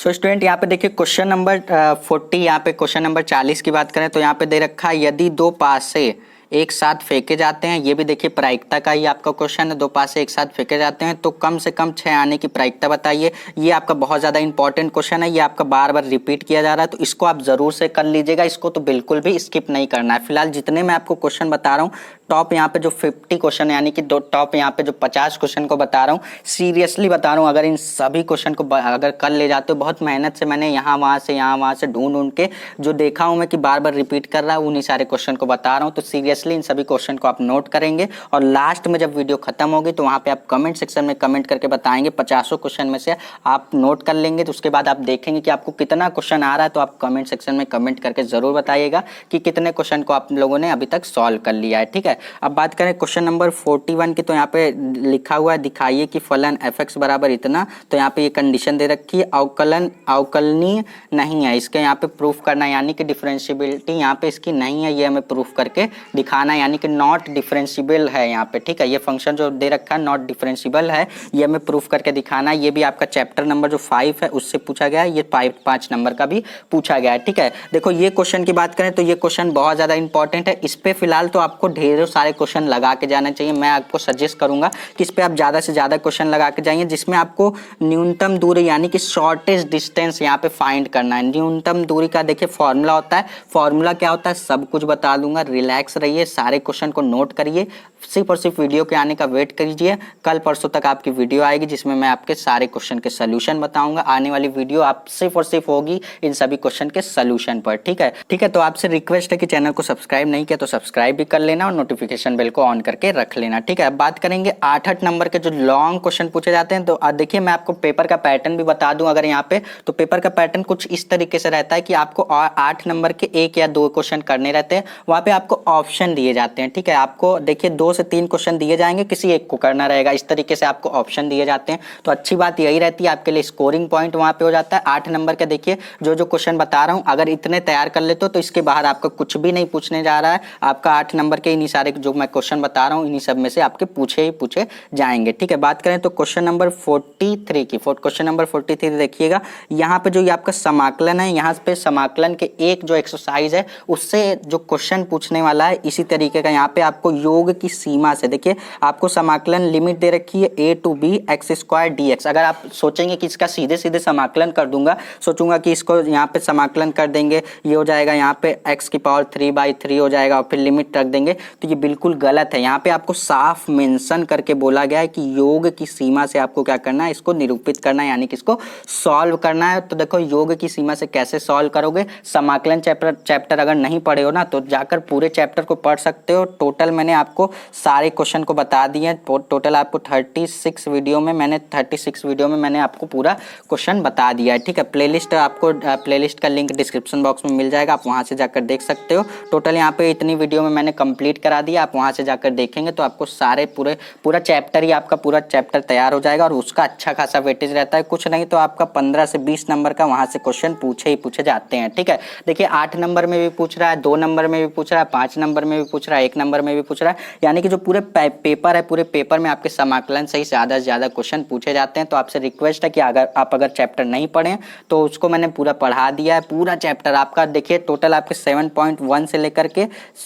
Speaker 1: स्टूडेंट यहाँ पे देखिए क्वेश्चन नंबर 40, यहाँ पे क्वेश्चन नंबर 40 की बात करें तो यहाँ पे दे रखा है यदि 2 पासे एक साथ फेंके जाते हैं, ये भी देखिए प्रायिकता का ही आपका क्वेश्चन है, 2 पासे एक साथ फेंके जाते हैं तो कम से कम 6 आने की प्रायिकता बताइए। ये आपका बहुत ज़्यादा इंपॉर्टेंट क्वेश्चन है, ये आपका बार बार रिपीट किया जा रहा है, तो इसको आप ज़रूर से कर लीजिएगा, इसको तो बिल्कुल भी स्किप नहीं करना है। फिलहाल जितने मैं आपको क्वेश्चन बता रहा हूँ, टॉप यहाँ पे जो 50 क्वेश्चन यानी कि टॉप यहाँ पे जो 50 क्वेश्चन को बता रहा हूँ, सीरियसली बता रहा हूँ, अगर इन सभी क्वेश्चन को अगर कर ले जाते हो, बहुत मेहनत से मैंने यहाँ वहाँ से ढूंढ के जो देखा हूँ मैं कि बार बार रिपीट कर रहा हूँ, उन्हीं सारे क्वेश्चन को बता रहा हूँ। तो सीरियसली इन सभी क्वेश्चन को आप नोट करेंगे और लास्ट में जब वीडियो खत्म होगी तो वहाँ पे आप कमेंट सेक्शन में कमेंट करके बताएंगे 50 क्वेश्चन में से आप नोट कर लेंगे, तो उसके बाद आप देखेंगे कि आपको कितना क्वेश्चन आ रहा है। तो आप कमेंट सेक्शन में कमेंट करके जरूर बताइएगा कि कितने क्वेश्चन को आप लोगों ने अभी तक सॉल्व कर लिया है। ठीक है, अब बात करें क्वेश्चन नंबर 41 की, तो यहाँ पे लिखा हुआ है दिखाइए कि फलन f(x) बराबर इतना, तो यहाँ पे ये कंडीशन दे रखी है अवकलनीय नहीं है, इसके यहाँ पे प्रूफ करना यानी कि डिफरेंशियबिलिटी यहाँ पे इसकी नहीं है, ये हमें प्रूफ करके दिखाना यानी कि नॉट डिफरेंशिएबल है यहाँ पे। ठीक है, ये फंक्शन जो दे रखा है नॉट डिफरेंशिएबल है, ये हमें प्रूफ करके दिखाना है। ये भी आपका चैप्टर नंबर जो 5 है उससे पूछा गया है, ये 5 नंबर का भी पूछा गया है। ठीक है, देखो ये क्वेश्चन की बात करें तो ये क्वेश्चन बहुत ज़्यादा इंपॉर्टेंट है, इस पे फिलहाल तो आपको ढेरों सारे क्वेश्चन लगा के जाना चाहिए। मैं आपको सजेस्ट करूंगा कि इस पे आप ज़्यादा से ज़्यादा क्वेश्चन लगा के जाइए, जिसमें आपको न्यूनतम दूरी यानी कि शॉर्टेस्ट डिस्टेंस यहाँ पे फाइंड करना है। न्यूनतम दूरी का देखिए फॉर्मूला होता है, फॉर्मूला क्या होता है सब कुछ बता दूंगा, रिलैक्स रहिए, सारे क्वेश्चन को नोट करिए, सिर्फ और सिर्फ वीडियो के आने का वेट कीजिए। कल परसों तक आपकी वीडियो आएगी जिसमें मैं आपके सारे क्वेश्चन के सलूशन बताऊंगा। आने वाली वीडियो आप सिर्फ और सिर्फ होगी इन सभी क्वेश्चन के सलूशन पर। ठीक है, तो आपसे रिक्वेस्ट है कि चैनल को सब्सक्राइब नहीं किया तो सब्सक्राइब भी कर लेना और नोटिफिकेशन बेल को ऑन करके रख लेना। ठीक है, अब बात करेंगे 8 नंबर के जो लॉन्ग क्वेश्चन पूछे जाते हैं। तो देखिए मैं आपको पेपर का पैटर्न भी बता दूं अगर यहाँ पे, तो पेपर का पैटर्न कुछ इस तरीके से रहता है कि आपको 8 नंबर के 1 या 2 क्वेश्चन करने रहते हैं, वहाँ पे आपको ऑप्शन ऑप्शन दिए जाते हैं। ठीक है, आपको देखिए 2 से 3 क्वेश्चन दिए जाएंगे, किसी एक को करना रहेगा, इस तरीके से आपको ऑप्शन दिए जाते हैं। तो अच्छी बात यही रहती है, आपके लिए स्कोरिंग पॉइंट वहां पे हो जाता है। 8 नंबर के देखिए जो जो क्वेश्चन बता रहा हूँ, अगर इतने तैयार कर लेते हो तो इसके बाहर आपका कुछ भी नहीं पूछने जा रहा है। आपका 8 नंबर के इन्हीं सारे जो मैं क्वेश्चन बता रहा हूँ, इन्हीं सब में से आपके पूछे ही पूछे जाएंगे। ठीक है, बात करें तो क्वेश्चन नंबर 43 की, क्वेश्चन नंबर 43 देखिएगा। यहाँ पे जो ये आपका समाकलन है, यहाँ पे समाकलन के एक जो एक्सरसाइज है उससे जो क्वेश्चन पूछने वाला है इसी तरीके का। यहाँ पे आपको योग की सीमा से देखिए आपको समाकलन लिमिट दे रखी है a to b x² dx। अगर आप सोचेंगे कि इसका सीधे सीधे समाकलन कर दूंगा, सोचूंगा कि इसको यहाँ पे समाकलन कर देंगे, ये हो जाएगा यहाँ पे x⁻³ हो जाएगा और फिर लिमिट रख देंगे, तो ये बिल्कुल गलत है। यहाँ पे आपको साफ मेंशन करके बोला गया है कि योग की सीमा से आपको क्या करना है, इसको निरूपित करना है, यानी कि इसको सॉल्व करना है। तो देखो योग की सीमा से कैसे सॉल्व करोगे, समाकलन चैप्टर अगर नहीं पढ़े हो ना तो जाकर पूरे चैप्टर को पढ़ सकते हो। टोटल मैंने आपको सारे क्वेश्चन को बता दिए, टोटल आपको 36 वीडियो में मैंने आपको पूरा क्वेश्चन बता दिया है। ठीक है, प्लेलिस्ट आपको प्लेलिस्ट का लिंक डिस्क्रिप्शन बॉक्स में मिल जाएगा, आप वहां से जाकर देख सकते हो। टोटल यहाँ पे इतनी वीडियो में मैंने कंप्लीट करा दिया, आप वहां से जाकर देखेंगे तो आपको सारे पूरा चैप्टर ही आपका पूरा चैप्टर तैयार हो जाएगा और उसका अच्छा खासा वेटेज रहता है। कुछ नहीं तो आपका 15 से 20 नंबर का वहां से क्वेश्चन पूछे जाते हैं। ठीक है, देखिए 8 नंबर में भी पूछ रहा है, 2 नंबर में भी पूछ रहा है, 5 नंबर में भी पूछ रहा है, 1 नंबर में भी पूछ रहा है, यानी कि जो पूरे पेपर है, पूरे पेपर में आपके समाकलन से ही ज्यादा से ज्यादा क्वेश्चन पूछे जाते हैं। तो आपसे रिक्वेस्ट है कि अगर चैप्टर नहीं पढ़े तो उसको मैंने पूरा पढ़ा दिया है। पूरा चैप्टर आपका देखिए टोटल आपके 7.1 से लेकर के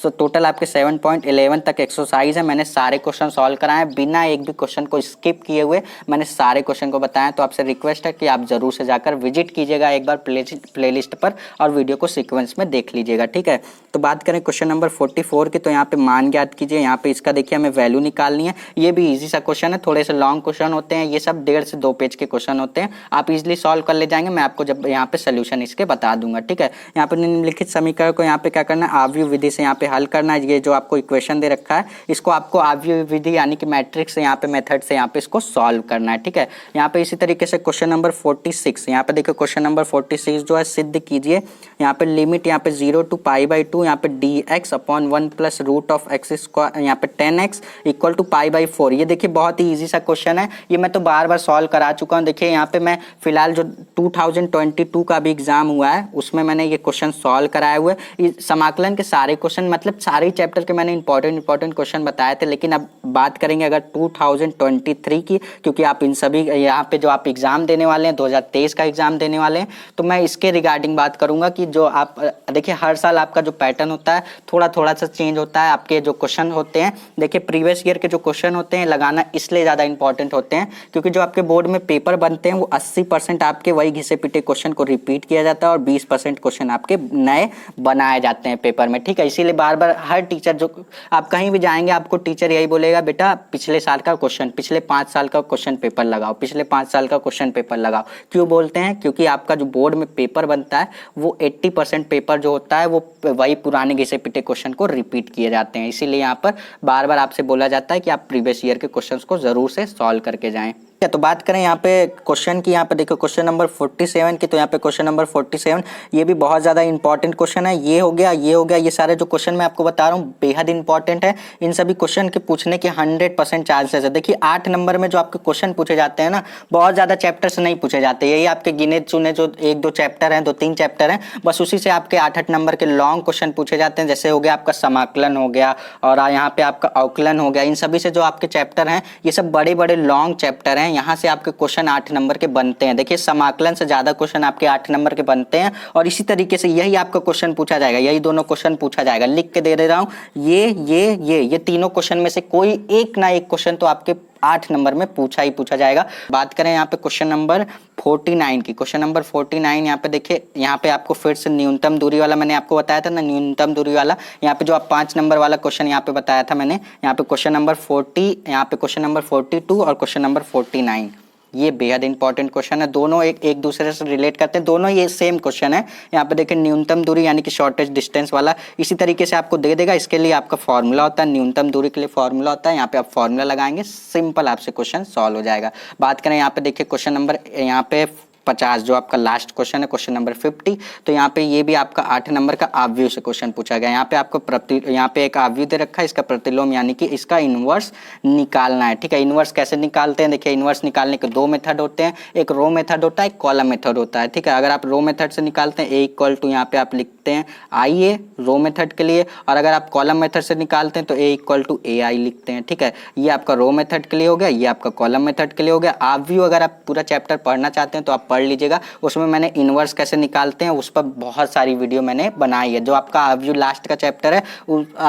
Speaker 1: टोटल आपके 7.11 तक एक्सरसाइज है। मैंने सारे क्वेश्चन सॉल्व कराए बिना एक भी क्वेश्चन को स्किप किए हुए, मैंने सारे क्वेश्चन को बताया। तो आपसे रिक्वेस्ट है कि आप जरूर से जाकर विजिट कीजिएगा एक बार प्लेलिस्ट पर और वीडियो को सीक्वेंस में देख लीजिएगा। ठीक है, तो बात करें क्वेश्चन नंबर 44 की, तो यहाँ पे मान ज्ञात कीजिए। यहाँ पे इसका देखिए हमें वैल्यू निकालनी है। ये भी इजी सा क्वेश्चन है, थोड़े से लॉन्ग क्वेश्चन होते हैं, ये सब 1.5 से 2 पेज के क्वेश्चन होते हैं, आप इजिली सॉल्व कर ले जाएंगे। मैं आपको जब यहाँ पे सोल्यूशन इसके बता दूंगा। ठीक है, यहाँ पे निम्नलिखित समीकरण को यहाँ पे क्या करना है, आव्यूह विधि से यहाँ पे हल करना है। ये जो आपको इक्वेशन दे रखा है इसको आपको आव्यूह विधि यानी कि मैट्रिक्स से यहाँ पे मेथड से यहाँ पे इसको सॉल्व करना है। ठीक है, यहाँ पे इसी तरीके से क्वेश्चन नंबर 46, यहाँ पे देखिए क्वेश्चन नंबर 46 जो है सिद्ध कीजिए। यहाँ पे लिमिट यहाँ पे 0 to π/2 यहाँ पे dx/1 + √(x²) यहाँ पे 10x = π/4। ये देखिए बहुत ही इजी सा क्वेश्चन है, ये मैं तो बार बार सॉल्व करा चुका हूँ। देखिए यहाँ पे मैं फिलहाल जो 2022 का भी एग्जाम हुआ है उसमें मैंने ये क्वेश्चन सॉल्व कराए हुए। समाकलन के सारे क्वेश्चन मतलब सारे चैप्टर के मैंने इंपॉर्टेंट क्वेश्चन बताए थे। लेकिन अब बात करेंगे अगर 2023 की, क्योंकि आप इन सभी यहाँ पे जो आप एग्जाम देने वाले हैं 2023 का एग्जाम देने वाले हैं, तो मैं इसके रिगार्डिंग बात करूंगा कि जो आप देखिए हर साल आपका जो पैटर्न होता है थोड़ा सा चेंज होता है। आपके जो क्वेश्चन होते हैं देखिए प्रीवियस ईयर के जो क्वेश्चन होते हैं लगाना इसलिए ज़्यादा इंपॉर्टेंट होते हैं क्योंकि जो आपके बोर्ड में पेपर बनते हैं वो 80% आपके वही घिसे पिटे क्वेश्चन को रिपीट किया जाता है और 20% क्वेश्चन आपके नए बनाए जाते हैं पेपर में। ठीक है, इसीलिए बार बार हर टीचर जो आप कहीं भी जाएंगे आपको टीचर यही बोलेगा, बेटा पिछले साल का क्वेश्चन, पिछले 5 साल का क्वेश्चन पेपर लगाओ, पिछले 5 साल का क्वेश्चन पेपर लगाओ। क्यों बोलते हैं? क्योंकि आपका जो बोर्ड में पेपर बनता है वो 80% पेपर जो होता है वो वही पुराने घिसे पिटे क्वेश्चन को रिपीट किए जाते हैं। इसीलिए यहाँ पर बार बार आपसे बोला जाता है कि आप प्रीवियस ईयर के क्वेश्चंस को जरूर से सॉल्व करके जाएं। तो बात करें यहाँ पे क्वेश्चन की, यहाँ पे देखो क्वेश्चन नंबर 47 की, तो यहाँ पे क्वेश्चन नंबर 47 ये भी बहुत ज़्यादा इंपॉर्टेंट क्वेश्चन है। ये हो गया, ये सारे जो क्वेश्चन मैं आपको बता रहा हूँ बेहद इंपॉर्टेंट है। इन सभी क्वेश्चन के पूछने के 100% चांसेस है। देखिए 8 नंबर में जो आपके क्वेश्चन पूछे जाते हैं ना, बहुत ज़्यादा चैप्टर से नहीं पूछे जाते, यही आपके गिने चुने जो 1-2 चैप्टर हैं, 2-3 चैप्टर हैं, बस उसी से आपके 8-8 नंबर के लॉन्ग क्वेश्चन पूछे जाते हैं। जैसे हो गया आपका समाकलन हो गया और यहाँ पे आपका अवकलन हो गया। इन सभी से जो आपके चैप्टर हैं ये सब बड़े बड़े लॉन्ग चैप्टर हैं, यहाँ से आपके क्वेश्चन 8 नंबर के बनते हैं। देखिए समाकलन से ज्यादा क्वेश्चन आपके 8 नंबर के बनते हैं और इसी तरीके से यही आपका क्वेश्चन पूछा जाएगा, यही दोनों क्वेश्चन पूछा जाएगा। लिख के दे रहा हूं, ये तीनों क्वेश्चन में से कोई एक ना एक क्वेश्चन तो आपके 8 नंबर में पूछा जाएगा। बात करें यहाँ पे क्वेश्चन नंबर 49 की, क्वेश्चन नंबर 49 यहाँ पे देखिए, यहाँ पे आपको फिर से न्यूनतम दूरी वाला मैंने आपको बताया था ना, न्यूनतम दूरी वाला, यहाँ पे जो आप 5 नंबर वाला क्वेश्चन यहाँ पे बताया था मैंने, यहाँ पे क्वेश्चन नंबर 40, यहाँ पे क्वेश्चन नंबर 42 और क्वेश्चन नंबर 49, ये बेहद इंपॉर्टेंट क्वेश्चन है। दोनों एक दूसरे से रिलेट करते हैं, दोनों ये सेम क्वेश्चन है। यहाँ पे देखिए न्यूनतम दूरी यानी कि शॉर्टेज डिस्टेंस वाला इसी तरीके से आपको दे देगा। इसके लिए आपका फॉर्मूला होता है, न्यूनतम दूरी के लिए फॉर्मूला होता है, यहाँ पे आप फॉर्मूला लगाएंगे, सिंपल आपसे क्वेश्चन सॉल्व हो जाएगा। बात करें यहाँ पे देखिए क्वेश्चन नंबर यहाँ पे 50 जो आपका लास्ट क्वेश्चन है, क्वेश्चन नंबर 50। तो यहाँ पे ये भी आपका 8 नंबर का आव्यूह से क्वेश्चन पूछा गया। यहाँ पे आपको यहाँ पे एक आव्यूह दे रखा है, इसका प्रतिलोम यानी कि इसका इनवर्स निकालना है। ठीक है, इनवर्स कैसे निकालते हैं? देखिए, इनवर्स निकालने के 2 मेथड होते हैं, एक रो मेथड होता है, एक कॉलम मेथड होता है। ठीक है, अगर आप रो मेथड से निकालते हैं, ए इक्वल टू यहाँ पे आप लिखते हैं आई ए रो मेथड के लिए, और अगर आप कॉलम मेथड से निकालते हैं तो ए इक्वल टू ए आई लिखते हैं। ठीक है, ये आपका रो मेथड के लिए हो गया, ये आपका कॉलम मेथड के लिए हो गया। आव्यूह अगर आप पूरा चैप्टर पढ़ना चाहते हैं तो आप पढ़ लीजिएगा, उसमें मैंने इनवर्स कैसे निकालते हैं उस पर बहुत सारी वीडियो मैंने बनाई है। जो आपका आव्यूह लास्ट का चैप्टर है,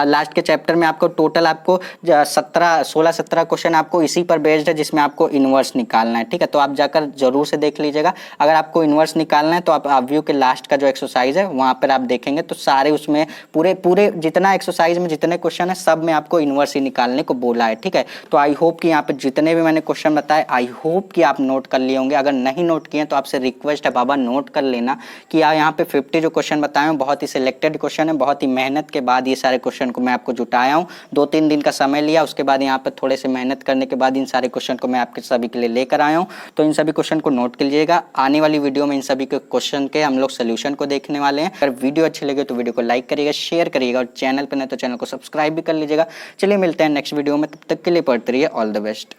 Speaker 1: लास्ट के चैप्टर में आपको टोटल आपको 16-17 क्वेश्चन आपको इसी पर बेस्ड है, जिसमें आपको इनवर्स निकालना है। ठीक है, तो आप जाकर जरूर से देख लीजिएगा। अगर आपको इनवर्स निकालना है तो आप आव्यूह के लास्ट का जो एक्सरसाइज है वहां पर आप देखेंगे तो सारे उसमें पूरे जितना एक्सरसाइज में जितने क्वेश्चन है सब में आपको इनवर्स ही निकालने को बोला है। ठीक है, तो आई होप कि यहाँ पे जितने भी मैंने क्वेश्चन बताए, आई होप कि आप नोट कर लिए होंगे। अगर नहीं नोट किए तो आपसे रिक्वेस्ट है बाबा नोट कर लेना कि यहाँ पे 50 जो क्वेश्चन बताए हैं बहुत ही सिलेक्टेड क्वेश्चन है, बहुत ही मेहनत के बाद ये सारे क्वेश्चन को मैं आपको जुटाया हूँ। 2-3 दिन का समय लिया, उसके बाद यहाँ पे थोड़े से मेहनत करने के बाद इन सारे क्वेश्चन को मैं आपके सभी के लिए लेकर आया हूँ। तो इन सभी क्वेश्चन को नोट कर लीजिएगा। आने वाली वीडियो में इन सभी के क्वेश्चन के हम लोग सोल्यूशन को देखने वाले हैं। अगर वीडियो अच्छी लगे तो वीडियो को लाइक करिएगा, शेयर करिएगा, और चैनल पर नहीं तो चैनल को सब्सक्राइब भी कर लीजिएगा। चलिए मिलते हैं नेक्स्ट वीडियो में, तब तक के लिए पढ़ते रहिए। All the best.